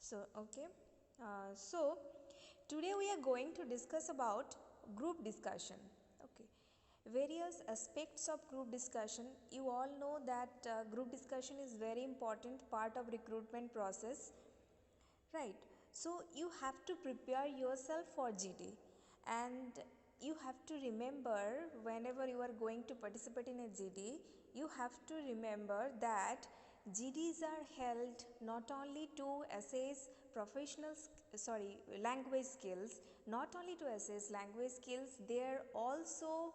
So today we are going to discuss about group discussion. Okay, various aspects of group discussion. You all know that group discussion is very important part of recruitment process, right? So you have to prepare yourself for GD, and you have to remember whenever you are going to participate in a GD, you have to remember that GDs are held not only to assess language skills, not only to assess language skills, they are also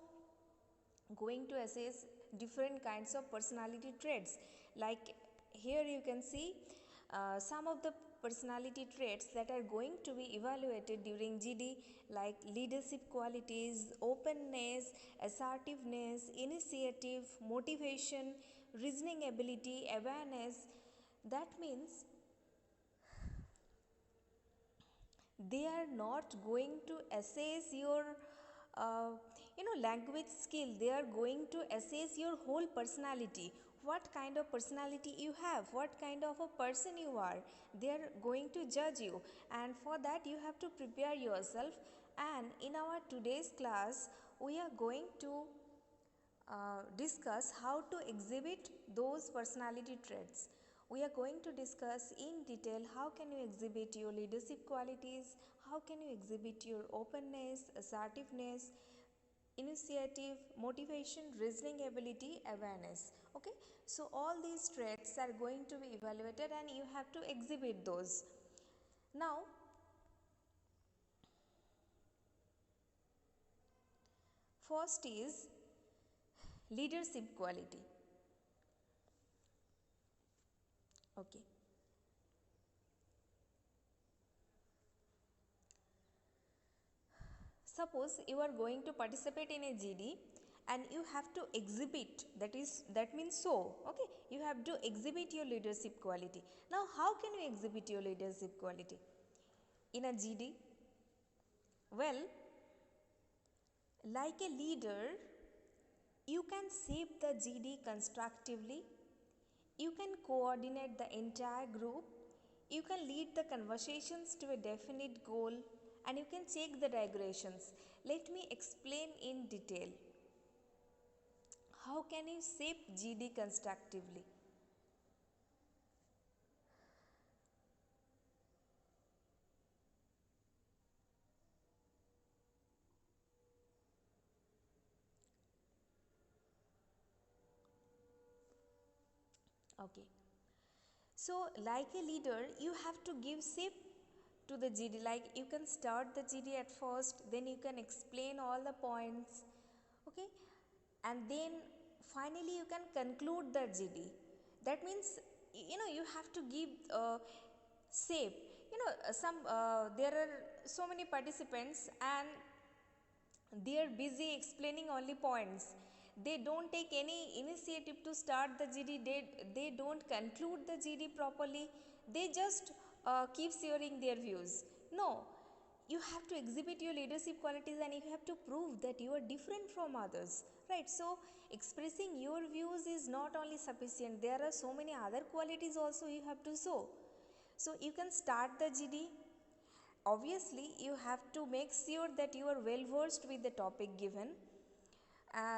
going to assess different kinds of personality traits. Like here you can see some of the personality traits that are going to be evaluated during GD, like leadership qualities, openness, assertiveness, initiative, motivation, reasoning ability, awareness. That means they are not going to assess your uh, language skill. They are going to assess your whole personality, what kind of personality you have, what kind of a person you are. They are going to judge you, and for that you have to prepare yourself. And in our today's class we are going to discuss how to exhibit those personality traits. We are going to discuss in detail how can you exhibit your leadership qualities, how can you exhibit your openness, assertiveness, initiative, motivation, reasoning ability, awareness. Okay, so all these traits are going to be evaluated and you have to exhibit those. Now, first is leadership quality. Okay. Suppose you are going to participate in a GD and you have to exhibit, that means so, okay, you have to exhibit your leadership quality. Now how can you exhibit your leadership quality in a GD? Well, like a leader, you can shape the GD constructively, you can coordinate the entire group, you can lead the conversations to a definite goal, and you can check the digressions. Let me explain in detail. How can you shape GD constructively? Okay. So, like a leader, you have to give shape to the GD. Like you can start the GD at first, then you can explain all the points, okay, and then finally you can conclude the GD. That means you have to give shape. There are so many participants and they are busy explaining only points. They don't take any initiative to start the GD. They don't conclude the GD properly. They just keep sharing their views. No, you have to exhibit your leadership qualities and you have to prove that you are different from others, right? So expressing your views is not only sufficient, there are so many other qualities also you have to show. So you can start the GD. Obviously you have to make sure that you are well versed with the topic given.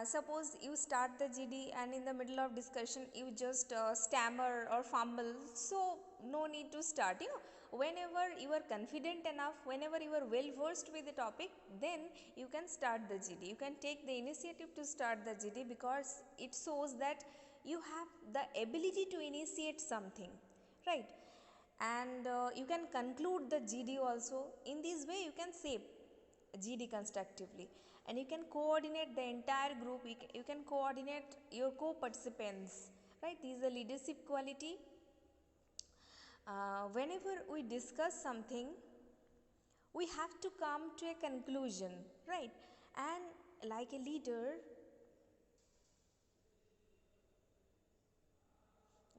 Suppose you start the GD and in the middle of discussion you just stammer or fumble, so no need to start. Whenever you are confident enough, whenever you are well versed with the topic, then you can start the GD. You can take the initiative to start the GD because it shows that you have the ability to initiate something, right? And you can conclude the GD also. In this way you can shape GD constructively, and you can coordinate the entire group. You can coordinate your co-participants, right? This is a leadership quality. Whenever we discuss something, we have to come to a conclusion, right? And like a leader,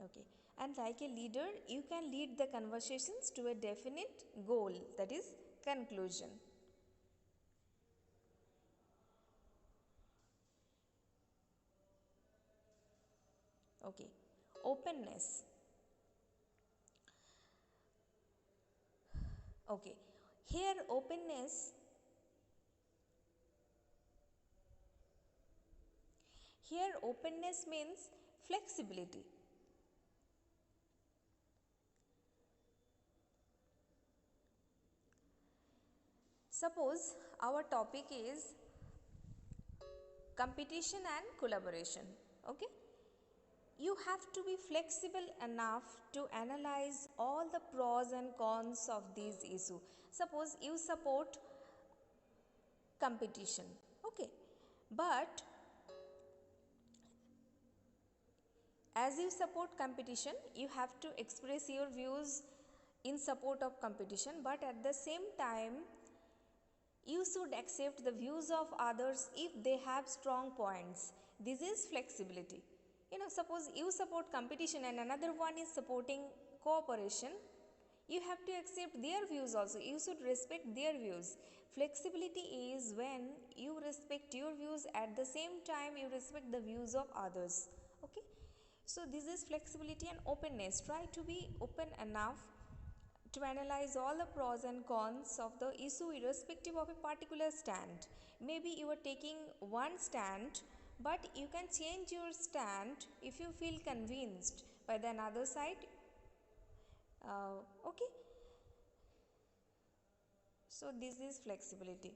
okay, and like a leader, you can lead the conversations to a definite goal, that is conclusion. Okay, openness. Okay, here openness means flexibility. Suppose our topic is competition and collaboration. Okay, you have to be flexible enough to analyze all the pros and cons of these issue. Suppose you support competition, okay, but as you support competition, you have to express your views in support of competition, but at the same time you should accept the views of others if they have strong points. This is flexibility. Suppose you support competition and another one is supporting cooperation, you have to accept their views also. You should respect their views. Flexibility is when you respect your views, at the same time you respect the views of others. Okay, so this is flexibility and openness. Try to be open enough to analyze all the pros and cons of the issue irrespective of a particular stand. Maybe you are taking one stand, but you can change your stand if you feel convinced by the another side. Okay, so this is flexibility.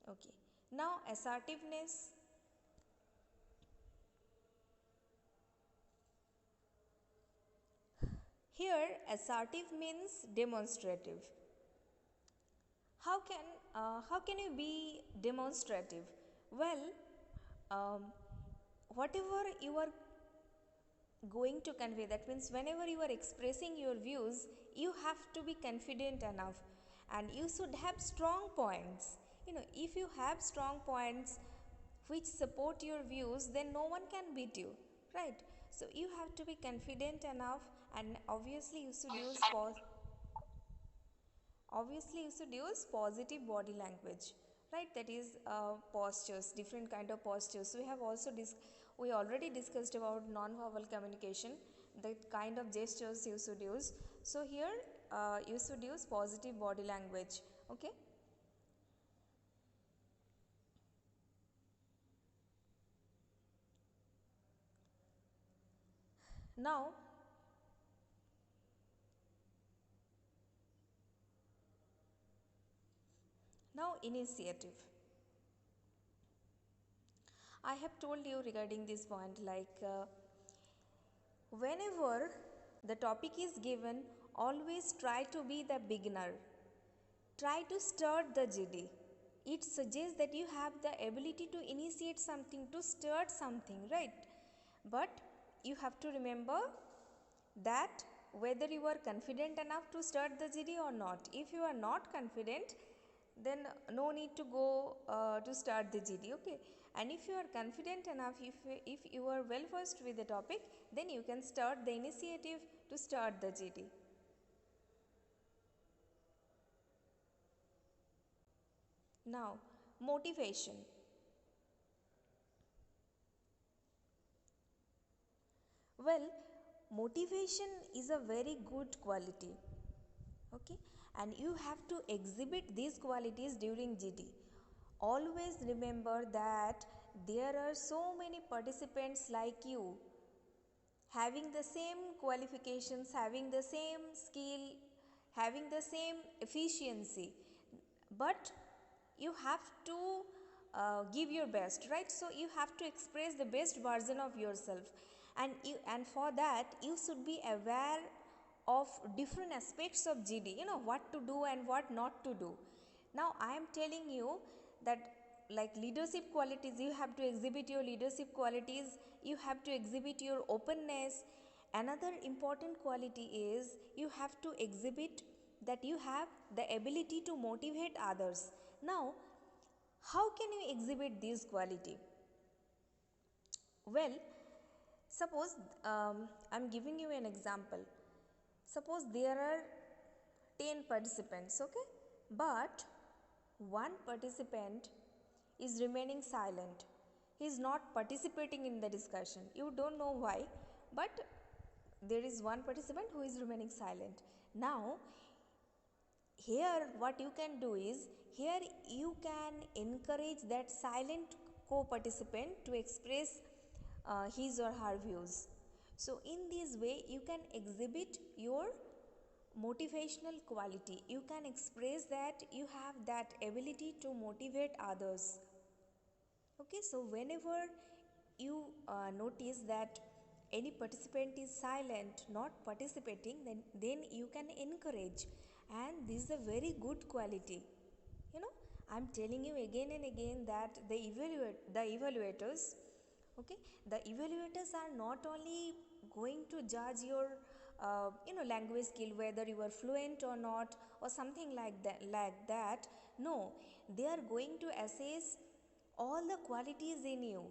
Okay, now assertiveness. Here assertive means demonstrative. How can you be demonstrative? Well, um, whatever you are going to convey, that means whenever you are expressing your views, you have to be confident enough and you should have strong points. If you have strong points which support your views, then no one can beat you, right? So you have to be confident enough, and obviously you should use positive body language, right? That is postures, different kind of postures. We already discussed about non-verbal communication, the kind of gestures you should use. So here you should use positive body language. Okay, now initiative. I have told you regarding this point, like whenever the topic is given, always try to be the beginner. Try to start the GD. It suggests that you have the ability to initiate something, to start something, right? But you have to remember that whether you are confident enough to start the GD or not. If you are not confident, then no need to go to start the GD, okay? And if you are confident enough, if you are well versed with the topic, then you can start the initiative to start the GD. Now, motivation. Well, motivation is a very good quality, okay, and you have to exhibit these qualities during GD. Always remember that there are so many participants like you, having the same qualifications, having the same skill, having the same efficiency, but you have to give your best, right? So you have to express the best version of yourself, and for that you should be aware of different aspects of GD, what to do and what not to do. Now I am telling you that, like leadership qualities, you have to exhibit your leadership qualities, you have to exhibit your openness. Another important quality is you have to exhibit that you have the ability to motivate others. Now, how can you exhibit this quality? Well, suppose I'm giving you an example. Suppose there are 10 participants, okay? But one participant is remaining silent. He is not participating in the discussion. You don't know why, but there is one participant who is remaining silent. Now here what you can do is, here you can encourage that silent co-participant to express his or her views. So in this way you can exhibit your motivational quality. You can express that you have that ability to motivate others. Okay, so whenever you notice that any participant is silent, not participating, then you can encourage, and this is a very good quality. You know, I'm telling you again and again that the evaluators, okay, the evaluators are not only going to judge your language skill, whether you are fluent or not or something like that. No, they are going to assess all the qualities in you,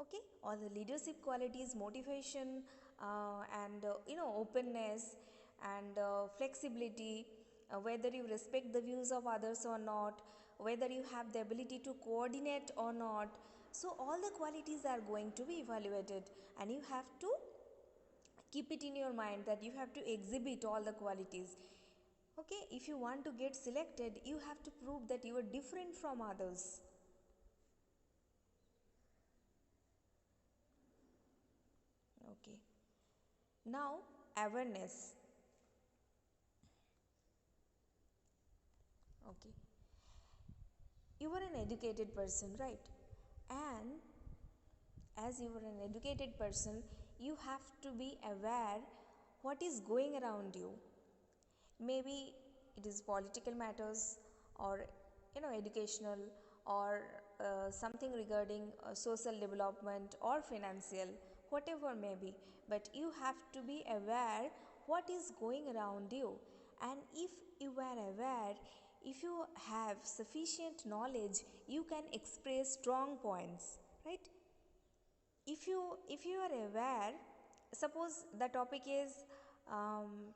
okay, all the leadership qualities, motivation, and openness and flexibility, whether you respect the views of others or not, whether you have the ability to coordinate or not. So all the qualities are going to be evaluated, and you have to keep it in your mind that you have to exhibit all the qualities. Okay, if you want to get selected, you have to prove that you are different from others. Okay, now awareness. Okay, you are an educated person, right? And as you are an educated person, you have to be aware what is going around you. Maybe it is political matters, or educational, or something regarding social development or financial, whatever may be, but you have to be aware what is going around you. And if you are aware, if you have sufficient knowledge, you can express strong points, right? If you are aware, suppose the topic is um,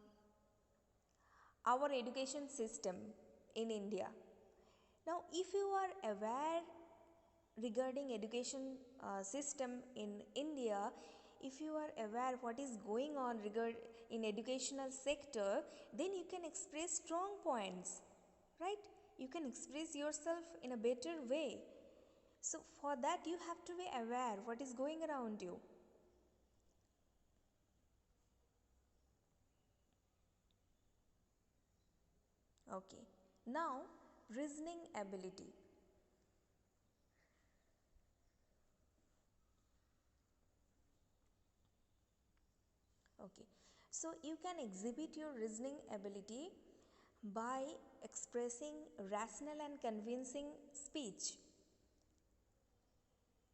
our education system in India. Now if you are aware regarding education system in India, if you are aware what is going on in educational sector, then you can express strong points, right? You can express yourself in a better way. So for that you have to be aware what is going around you. Okay, now reasoning ability. Okay, so you can exhibit your reasoning ability by expressing rational and convincing speech.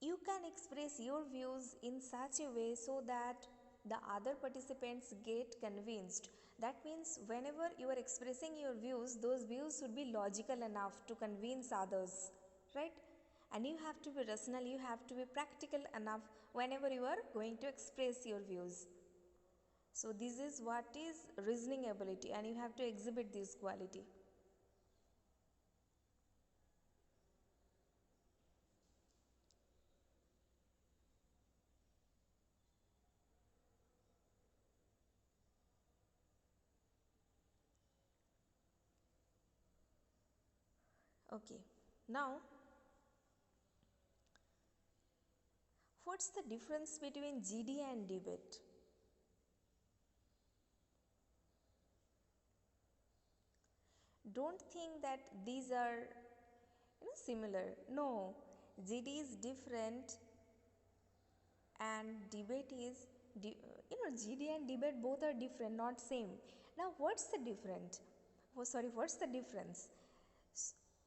You can express your views in such a way so that the other participants get convinced. That means whenever you are expressing your views, those views should be logical enough to convince others, right? And you have to be rational, you have to be practical enough whenever you are going to express your views. So this is what is reasoning ability, and you have to exhibit this quality. Okay, now what's the difference between GD and debate? Don't think that these are similar. No, GD is different and debate is GD and debate both are different, not same. Now what's the difference? Oh, sorry, what's the difference?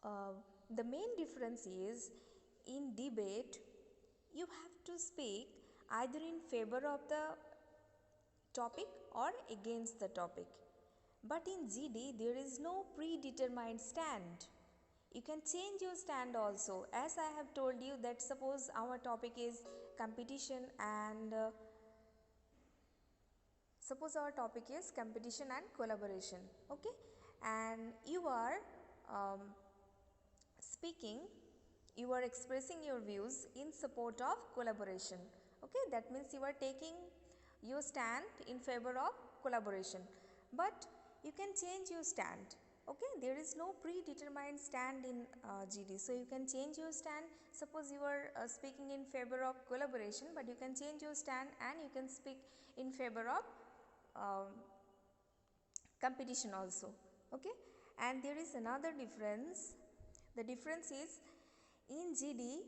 Uh, the main difference is, in debate you have to speak either in favor of the topic or against the topic. But in GD, there is no predetermined stand. You can change your stand also. As I have told you that suppose our topic is competition and collaboration, okay, and you are um, speaking, you are expressing your views in support of collaboration. Okay, that means you are taking you stand in favor of collaboration, but you can change your stand. Okay, there is no predetermined stand in GD, so you can change your stand. Suppose you are speaking in favor of collaboration, but you can change your stand and you can speak in favor of competition also. Okay, and there is another difference. The difference is, in GD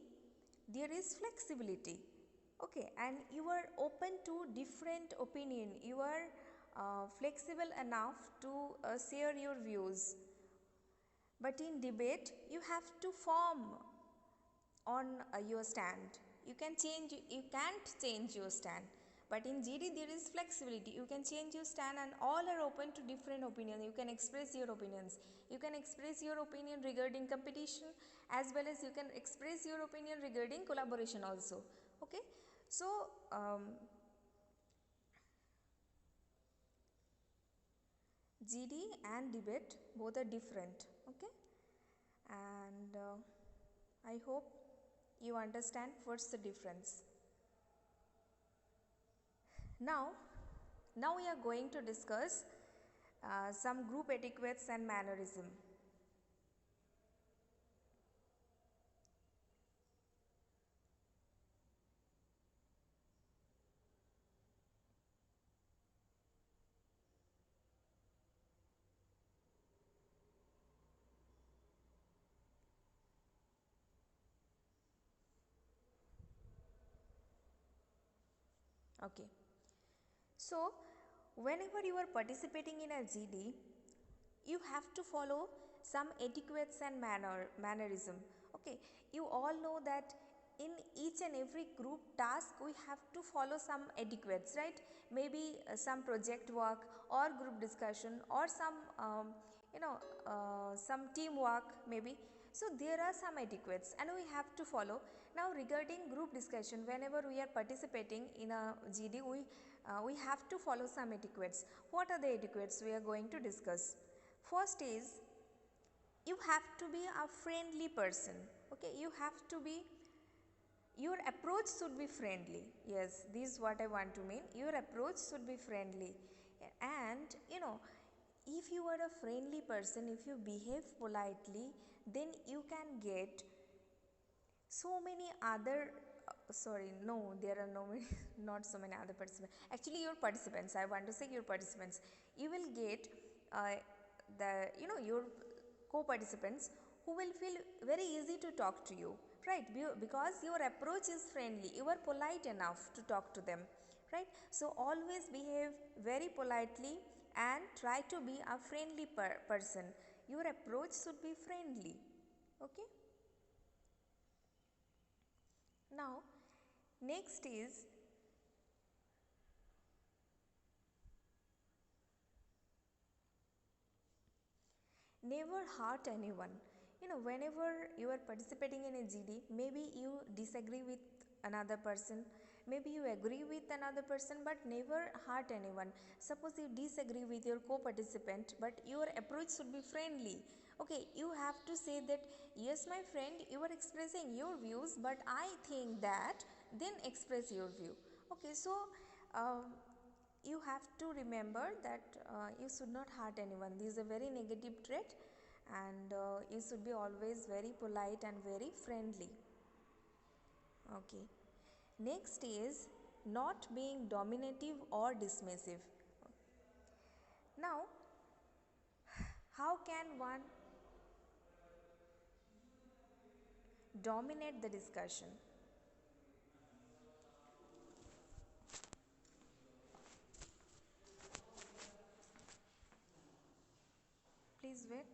there is flexibility. Okay, and you are open to different opinion, you are flexible enough to share your views. But in debate you have to form on your stand. You can't change your stand. But in GD there is flexibility. You can change your stand and all are open to different opinions. You can express your opinions. You can express your opinion regarding competition as well as you can express your opinion regarding collaboration also. Okay. So GD and debate both are different. Okay. And I hope you understand what's the difference. Now we are going to discuss some group etiquettes and mannerism. Okay. So, whenever you are participating in a GD, you have to follow some etiquettes and mannerism. Okay, you all know that in each and every group task we have to follow some etiquettes, right? Maybe some project work or group discussion or some some teamwork maybe. So there are some etiquettes and we have to follow. Now regarding group discussion, whenever we are participating in a GD, we have to follow some etiquettes. What are the etiquettes we are going to discuss? First is, you have to be a friendly person. Okay, you have to be, your approach should be friendly. Yes, this is what I want to mean. Your approach should be friendly. And if you are a friendly person, if you behave politely, then you can get so many other sorry, no, there are no many, not so many other participants. Actually, your participants, I want to say your participants, you will get the your co-participants who will feel very easy to talk to you, right? Because your approach is friendly, you are polite enough to talk to them, right? So always behave very politely and try to be a friendly person. Your approach should be friendly. Okay. Now next is, never hurt anyone. Whenever you are participating in a GD, maybe you disagree with another person, maybe you agree with another person, but never hurt anyone. Suppose you disagree with your co-participant, but your approach should be friendly. Okay, you have to say that, yes, my friend, you are expressing your views, but I think that, then express your view. Okay, so um, you have to remember that you should not hurt anyone. This is a very negative trait, and you should be always very polite and very friendly. Okay. Next is, not being dominative or dismissive. Now, how can one dominate the discussion? Please wait.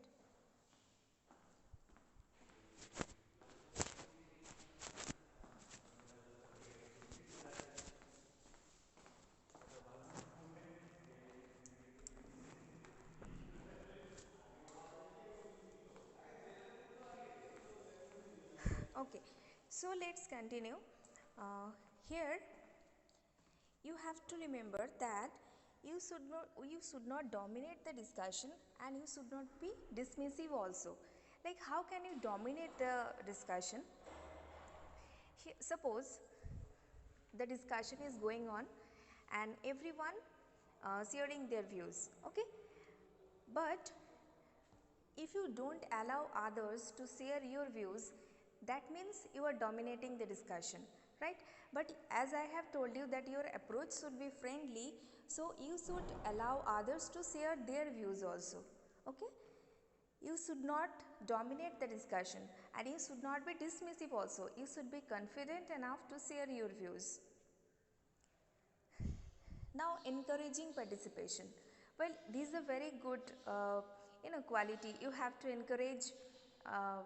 Okay, so let's continue. Here you have to remember that you should not dominate the discussion and you should not be dismissive also. Like, how can you dominate the discussion? Suppose the discussion is going on and everyone sharing their views. Okay, but if you don't allow others to share your views, that means you are dominating the discussion, right? But as I have told you that your approach should be friendly, so you should allow others to share their views also. Okay, you should not dominate the discussion, and you should not be dismissive also. You should be confident enough to share your views. Now, encouraging participation. Well, this is a very good quality. You have to encourage uh,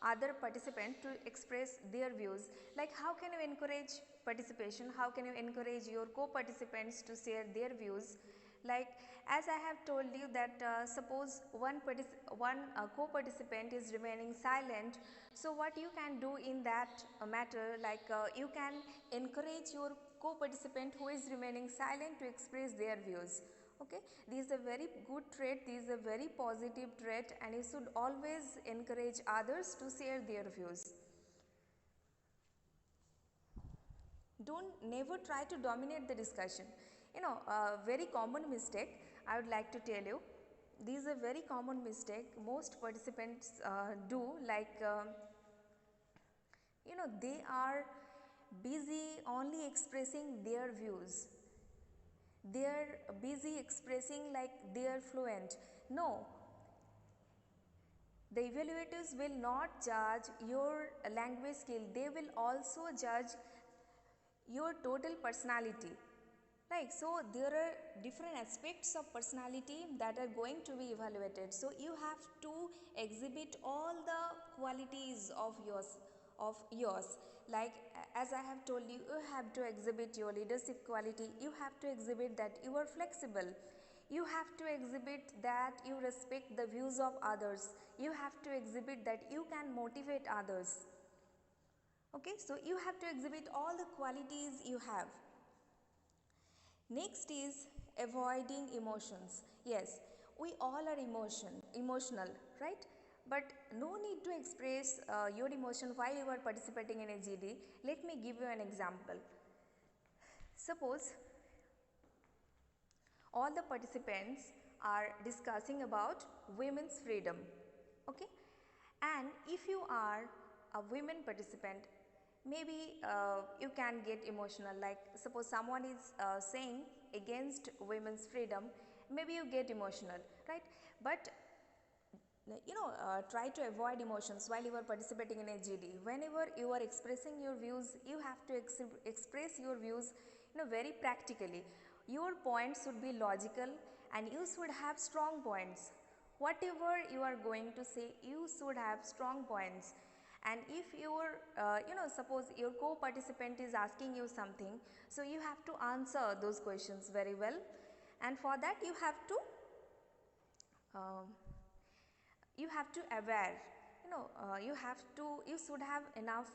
other participant to express their views. Like, how can you encourage participation? How can you encourage your co-participants to share their views? Like, as I have told you that suppose one co-participant is remaining silent, so what you can do in that matter, like you can encourage your co-participant who is remaining silent to express their views. Okay, this is a very good trait, this is a very positive trait, and you should always encourage others to share their views. Don't never try to dominate the discussion. A very common mistake I would like to tell you. This is a very common mistake most participants do. Like they are busy only expressing their views. They are busy expressing like they are fluent. No, the evaluators will not judge your language skill. They will also judge your total personality. Right, so there are different aspects of personality that are going to be evaluated. So you have to exhibit all the qualities of yours. Like as I have told you, you have to exhibit your leadership quality. You have to exhibit that you are flexible. You have to exhibit that you respect the views of others. You have to exhibit that you can motivate others. Okay, so you have to exhibit all the qualities you have. Next is avoiding emotions. Yes, we all are emotional, right? But no need to express your emotion while you are participating in a GD. Let me give you an example. Suppose all the participants are discussing about women's freedom. Okay, and if you are a women participant, maybe you can get emotional. Like suppose someone is saying against women's freedom, maybe you get emotional, right? But try to avoid emotions while you are participating in a GD. Whenever you are expressing your views, you have to express your views very practically. Your points should be logical, and you should have strong points. Whatever you are going to say, you should have strong points. And if your suppose your co-participant is asking you something, so you have to answer those questions very well, and for that you have to um, aware, you should have enough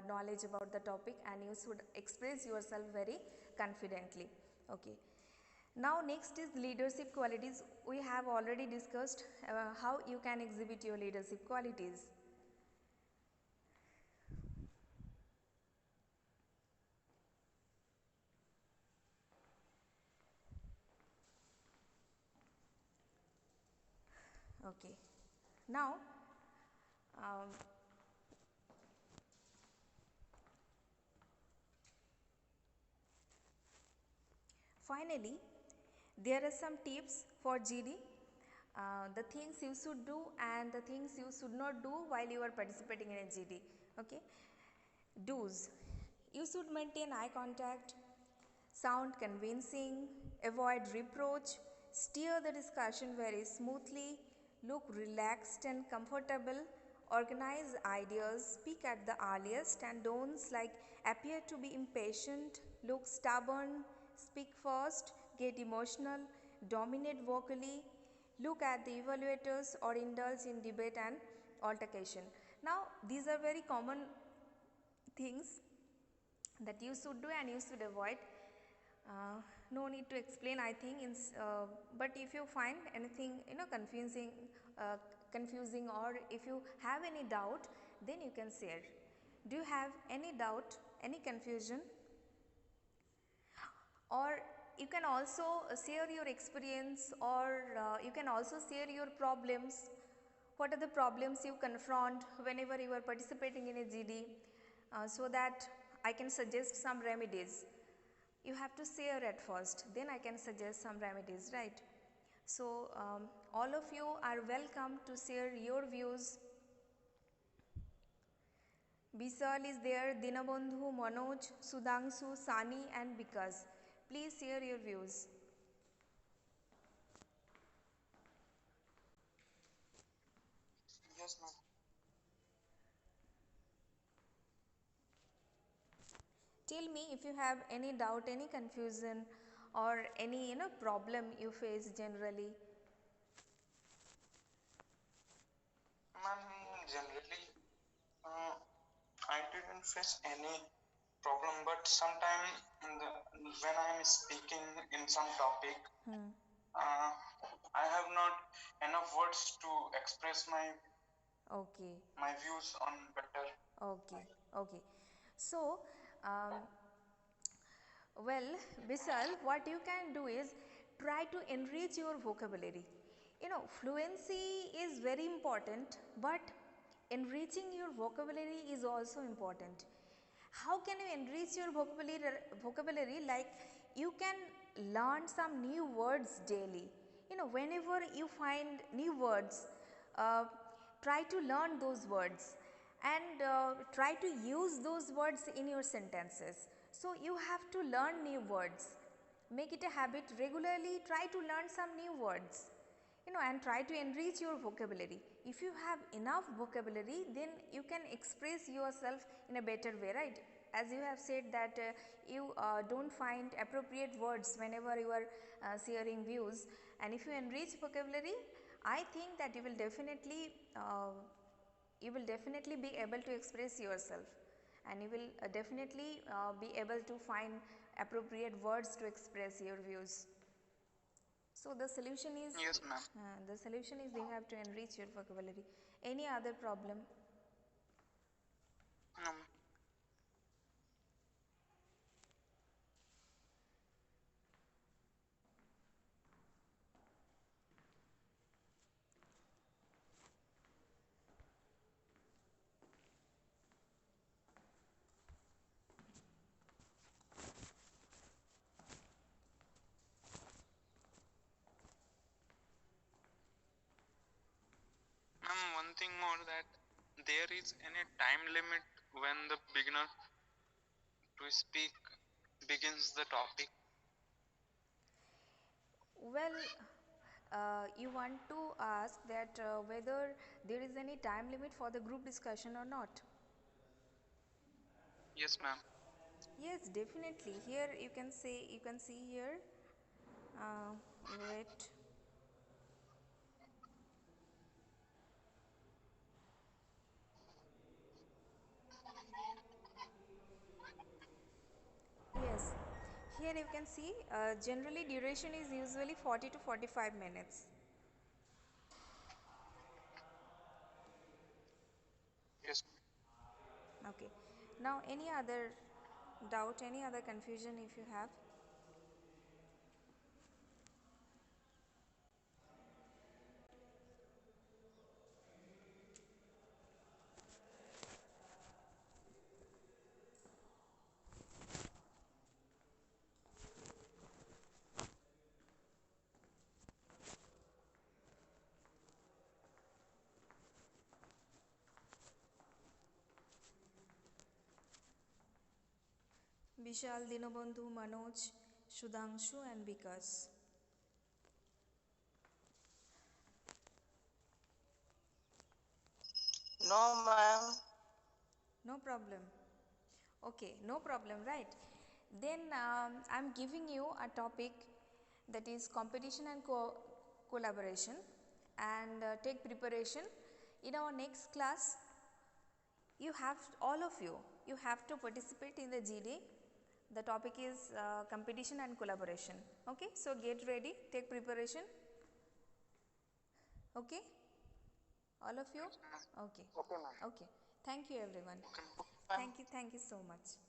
knowledge about the topic, and you should express yourself very confidently. Okay, now next is leadership qualities. We have already discussed how you can exhibit your leadership qualities. Okay, now um, finally, there are some tips for GD. The things you should do and the things you should not do while you are participating in a GD. Okay, do's: you should maintain eye contact, sound convincing, avoid reproach, steer the discussion very smoothly, look relaxed and comfortable, organize ideas, speak at the earliest, and don'ts like appear to be impatient, look stubborn, speak fast, get emotional, dominate vocally, look at the evaluators, or indulge in debate and altercation. Now, these are very common things that you should do and you should avoid. No need to explain, I think. But if you find anything confusing, or if you have any doubt, then you can share. Do you have any doubt, any confusion, or you can also share your experience, or you can also share your problems. What are the problems you confront whenever you are participating in a GD, so that I can suggest some remedies. You have to share at first, then I can suggest some remedies, right? So all of you are welcome to share your views. Bisal is there, Dinabandhu, Manoj, Sudhanshu, Sani and Vikas. Please share your views. Yes, ma'am. Tell me if you have any doubt, any confusion, or any problem you face generally. Ma'am, generally, uh, I didn't face any problem, but sometime when I am speaking in some topic, uh, I have not enough words to express Okay. my views on better. Okay. Okay. So, um, well, Bisal, what you can do is try to enrich your vocabulary. Fluency is very important, but enriching your vocabulary is also important. How can you enrich your vocabulary? Like, you can learn some new words daily. Whenever you find new words, uh, try to learn those words, and try to use those words in your sentences. So you have to learn new words. Make it a habit regularly, try to learn some new words, and try to enrich your vocabulary. If you have enough vocabulary, then you can express yourself in a better way, right? As you have said that you don't find appropriate words whenever you are sharing views, and if you enrich vocabulary, I think that you will definitely be able to express yourself, and you will definitely be able to find appropriate words to express your views. So Yes, ma'am. the solution is you have to enrich your vocabulary. Any other problem? Um, Ma'am, one thing more, that there is any time limit when the beginner to speak begins the topic. Well, you want to ask that whether there is any time limit for the group discussion or not. Yes, ma'am. Yes, definitely. Here you can say, you can see here. Uh, Wait. Yes, here you can see generally duration is usually 40 to 45 minutes. Yes. Okay. Now, any other doubt, any other confusion if you have? Vishal, Dinobandhu, Manoj, Sudhanshu and Vikas. No, ma'am. No problem. Okay, no problem, right? Then I'm giving you a topic that is competition and collaboration, and take preparation. In our next class, you have, all of you have to participate in the GD. The topic is competition and collaboration. Okay, so get ready, take preparation. Okay, all of you. Okay. Okay, ma'am. Okay, thank you everyone. Okay, ma'am. Thank you so much.